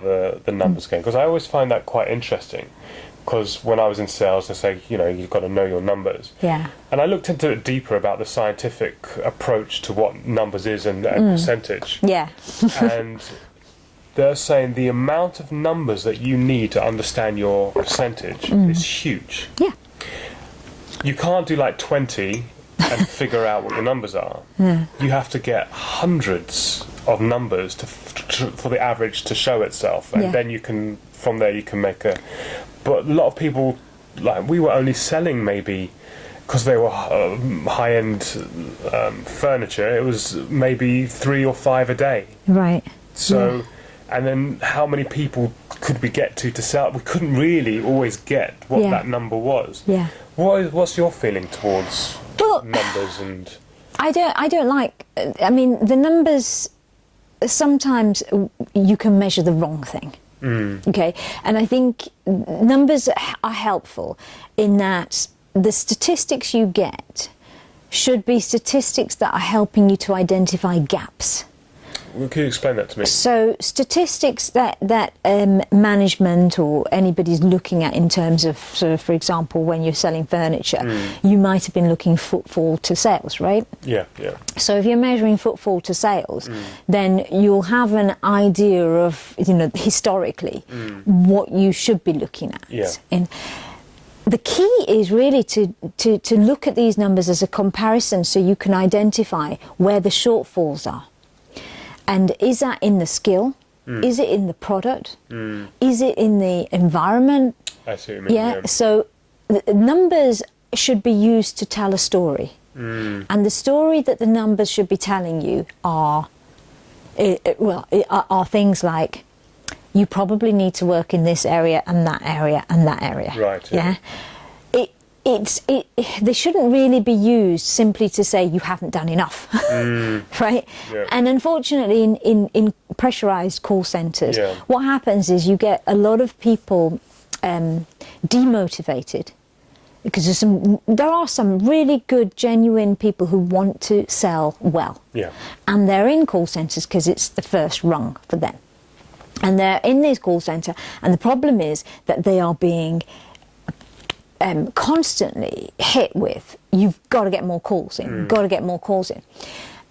the numbers game, because I always find that quite interesting. Because when I was in sales, they say, you know, you've got to know your numbers. Yeah. And I looked into it deeper about the scientific approach to what numbers is and percentage. Yeah. And they're saying the amount of numbers that you need to understand your percentage is huge. Yeah. You can't do like 20 and figure out what your numbers are. Yeah. You have to get hundreds of numbers for the average to show itself, and then you can, from there you can make a. But a lot of people, like we were only selling maybe, because they were high-end furniture, it was maybe 3 or 5 a day. Right. So, and then how many people could we get to sell? We couldn't really always get what that number was. Yeah. What's your feeling towards numbers? And I don't like. I mean, the numbers. Sometimes you can measure the wrong thing. Okay, and I think numbers are helpful in that the statistics you get should be statistics that are helping you to identify gaps. Well, can you explain that to me? So statistics that management or anybody's looking at in terms of, sort of, for example, when you're selling furniture, you might have been looking footfall to sales, right? Yeah, yeah. So if you're measuring footfall to sales, then you'll have an idea of, you know, historically, what you should be looking at. Yeah. And the key is really to look at these numbers as a comparison so you can identify where the shortfalls are. And is that in the skill? Is it in the product? Is it in the environment? I see what you mean. Yeah. So the numbers should be used to tell a story. And the story that the numbers should be telling you are things like, you probably need to work in this area and that area and that area. Right. Yeah. They shouldn't really be used simply to say you haven't done enough, right? Yeah. And unfortunately, in pressurized call centers, what happens is you get a lot of people demotivated, because there are some really good, genuine people who want to sell well, and they're in call centers because it's the first rung for them, and they're in this call center, and the problem is that they are being constantly hit with, you've got to get more calls in, you've got to get more calls in.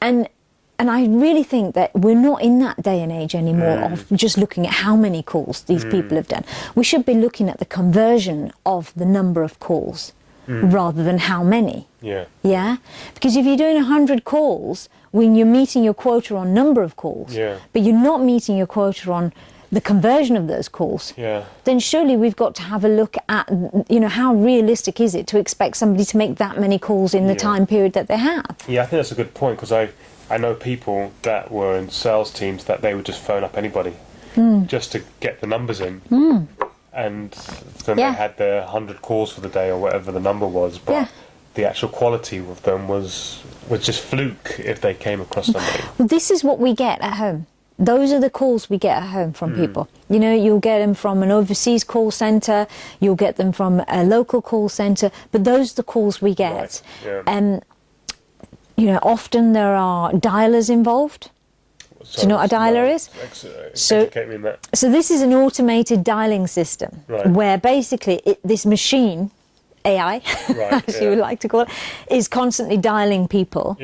And I really think that we're not in that day and age anymore of just looking at how many calls these people have done. We should be looking at the conversion of the number of calls rather than how many. Yeah? Because if you're doing 100 calls, when you're meeting your quota on number of calls, but you're not meeting your quota on the conversion of those calls, then surely we've got to have a look at, you know, how realistic is it to expect somebody to make that many calls in the time period that they have? Yeah, I think that's a good point, because I know people that were in sales teams that they would just phone up anybody just to get the numbers in. And then they had their 100 calls for the day or whatever the number was, but the actual quality of them was just fluke if they came across somebody. Well, this is what we get at home. Those are the calls we get at home from people. You know, you'll get them from an overseas call centre, you'll get them from a local call centre, but those are the calls we get. Right. You know, often there are dialers involved. Do you know what a dialer is? Educate me in that. So this is an automated dialing system, where basically this machine, AI, as you would like to call it, is constantly dialing people.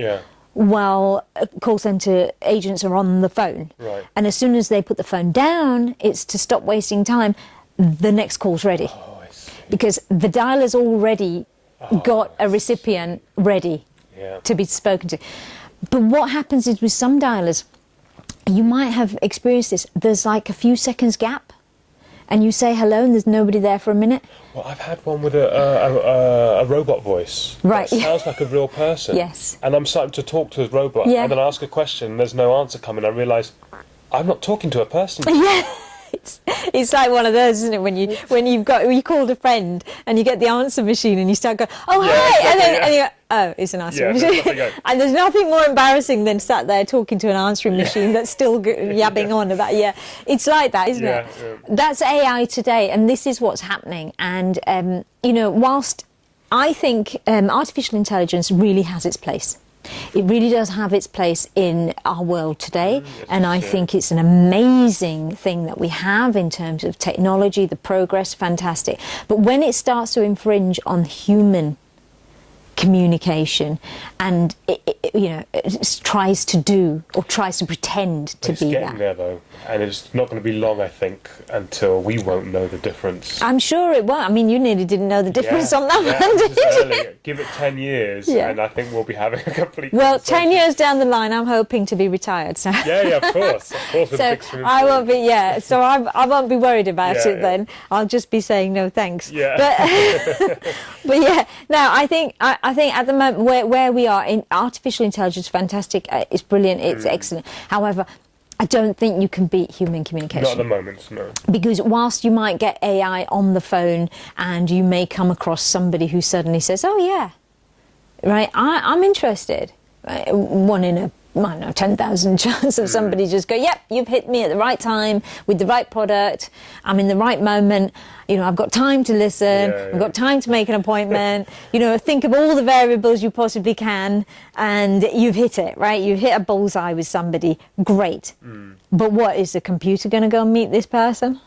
While call centre agents are on the phone. And as soon as they put the phone down, it's to stop wasting time, the next call's ready. Oh, I see. Because the dialer's already got a recipient ready to be spoken to. But what happens is with some dialers, you might have experienced this, there's like a few seconds gap, and you say hello and there's nobody there for a minute. Well, I've had one with a robot voice. Right. That sounds like a real person. Yes. And I'm starting to talk to a robot, and then I ask a question, and there's no answer coming. I realise I'm not talking to a person. Yeah. It's like one of those, isn't it? When you called a friend and you get the answer machine and you start going, oh hi, and you go, oh, it's an answering machine. And there's nothing more embarrassing than sat there talking to an answering machine that's still yabbing on about it's like that, isn't it? That's AI today, and this is what's happening. And you know, whilst I think artificial intelligence really has its place it really does have its place in our world today, and I think it's an amazing thing that we have in terms of technology, the progress, fantastic. But when it starts to infringe on human communication, and it tries to do or tries to pretend to be getting there though, and it's not going to be long, I think, until we won't know the difference. I'm sure it won't. I mean, you nearly didn't know the difference on that one, did you? Give it 10 years, and I think we'll be having a complete. Well, 10 years down the line, I'm hoping to be retired. So of course. With so I won't be. So I won't be worried about it then. I'll just be saying no thanks. Yeah. But yeah, no, I think at the moment where we are in artificial intelligence, fantastic, it's brilliant, it's excellent. However, I don't think you can beat human communication. Not at the moment, no. Because whilst you might get AI on the phone and you may come across somebody who suddenly says, oh yeah, right, I'm interested. Right? One in a, I don't know, 10,000 chance of somebody just go, yep, you've hit me at the right time with the right product. I'm in the right moment. I've got time to listen. I've got time to make an appointment. Think of all the variables you possibly can, and you've hit it, right? You've hit a bullseye with somebody. Great. But what, is the computer going to go and meet this person?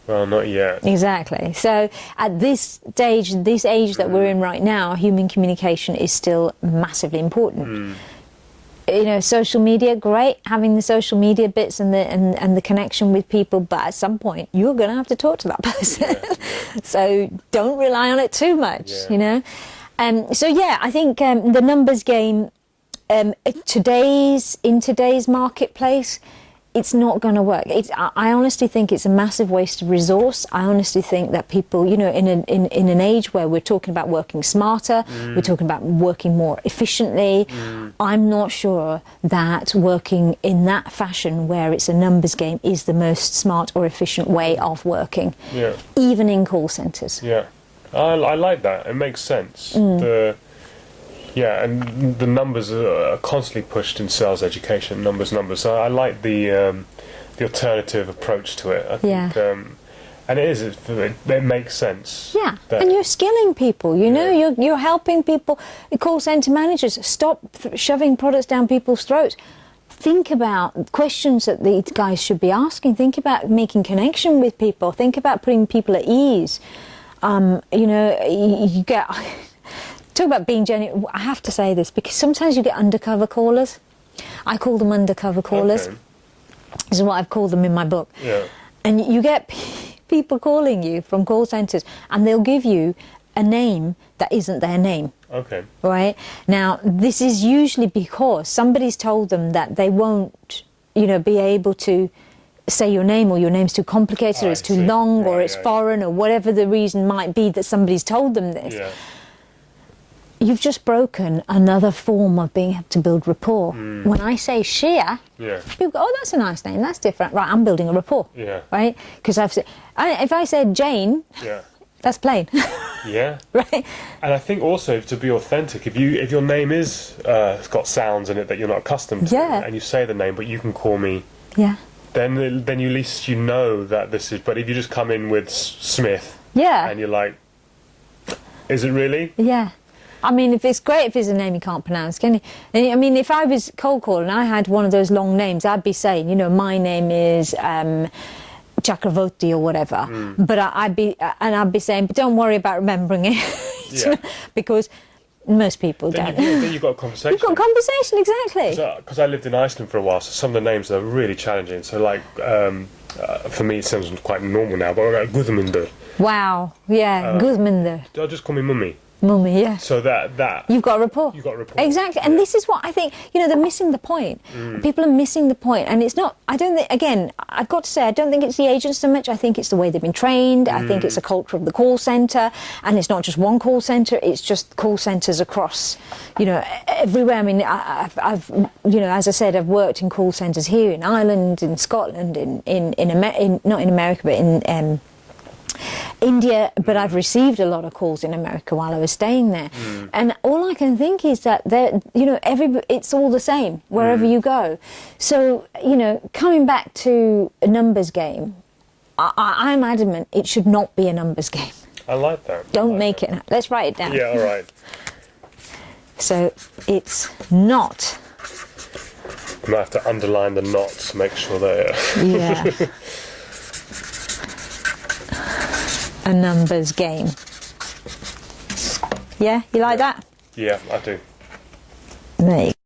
Well, not yet. Exactly. So at this age that we're in right now, human communication is still massively important. Social media, great, having the social media bits and the connection with people, but at some point you're going to have to talk to that person. So don't rely on it too much, I think the numbers game in today's marketplace, it's not going to work. I honestly think it's a massive waste of resource. I honestly think that people, in an age where we're talking about working smarter, we're talking about working more efficiently, I'm not sure that working in that fashion where it's a numbers game is the most smart or efficient way of working, even in call centres. Yeah, I like that. It makes sense. And the numbers are constantly pushed in sales education, numbers. So I like the alternative approach to it. I think, and it makes sense. Yeah, and you're skilling people, you're helping people. Call centre managers, stop shoving products down people's throats. Think about questions that these guys should be asking. Think about making connection with people. Think about putting people at ease. You get... Talk about being genuine. I have to say this because sometimes you get undercover callers. I call them undercover callers. Okay. This is what I've called them in my book. Yeah. And you get people calling you from call centres and they'll give you a name that isn't their name. Okay. Right? Now, this is usually because somebody's told them that they won't, be able to say your name, or your name's too complicated, or it's too long, or it's foreign, or whatever the reason might be that somebody's told them this. Yeah. You've just broken another form of being able to build rapport. When I say Shea, people go, oh, that's a nice name, that's different. Right, I'm building a rapport. Yeah. Right? Because if I said Jane, that's plain. Yeah. Right? And I think also to be authentic, if your name is it's got sounds in it that you're not accustomed to, and you say the name, but you can call me, then at least you know that this is. But if you just come in with Smith, and you're like, is it really? Yeah. I mean, if it's great if it's a name you can't pronounce, can you? I mean, if I was cold calling and I had one of those long names, I'd be saying, my name is Chakravorty or whatever. But I'd be saying, but don't worry about remembering it, because most people don't. Then you've got a conversation. You've got a conversation, exactly. Because I lived in Iceland for a while, so some of the names are really challenging. So, like, for me, it sounds quite normal now, but Gudmundur. Wow, Gudmundur. They'll just call me Mummy. Mummy, yeah. So that you've got a rapport. You've got a rapport. Exactly, and this is what I think. They're missing the point. People are missing the point, and it's not. I don't think. Again, I've got to say, I don't think it's the agents so much. I think it's the way they've been trained. I think it's a culture of the call centre, and it's not just one call centre. It's just call centres across, everywhere. I mean, I've as I said, I've worked in call centres here in Ireland, in Scotland, not in America, but in India, but I've received a lot of calls in America while I was staying there, and all I can think is that it's all the same wherever you go. So coming back to a numbers game, I'm adamant it should not be a numbers game. I like that. Don't make it. Let's write it down. Yeah, all right. So it's not. I might have to underline the not to make sure that. Yeah. A numbers game. Yeah, you like that? Yeah, I do. There you go.